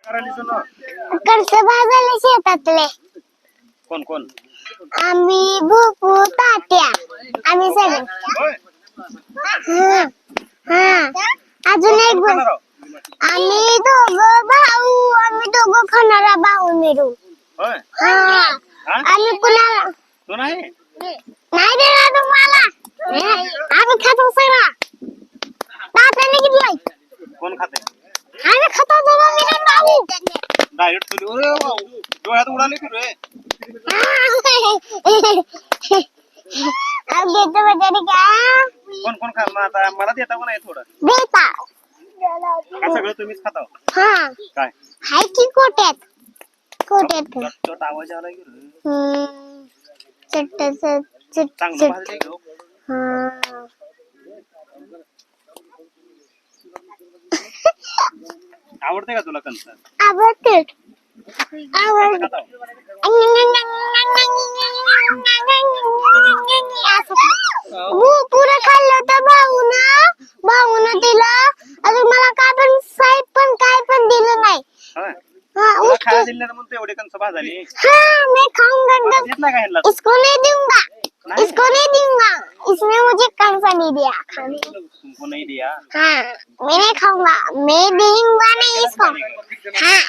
करायली सुनो कर्ज भाजायला शेतातले कोण कोण आम्ही भूपू तात्या आम्ही सगळे होय हा हा अजून एक कोण खाणार आहो? आम्ही दोघं खाणारा भाऊ मिळू होय हा हा? आम्ही कुणाला तू नाही नाही देणार तुम्हाला आम्ही खातो सगळा तात्याने घेतलाय कोण खाते आम्ही खातो दोघं मिळून भाऊ डायरेक्ट तुझी अरे वा, डोळ्यात उडाले की रे अब देतो बेचारी का कोण कोण खा मग आता मला देता का नाही थोडं देता का सगळं तुम्हीच खाता हा काय हाय की कोट्यात छोटा आवाज आला की रे चांगलं भाजले घेऊ आवडते का तुला कंस आवडते पुरं खाल्लं तर भाऊन दिलं अजून मला काय पण साहेब पण काय पण दिलं नाही होय हाँ, तुला उसको खायला दिलं ना म्हणून एवढे कंस भाजली हाँ मैं खाऊंगा देत नाही का ह्यांना इसको नहीं दूंगा नहीं? इसको नहीं दूंगा इसने मुझे कौन सा नहीं दिया खाने तुमको नहीं दिया हाँ मैं नहीं खाऊंगा मैं दूंगा नहीं इसको हाँ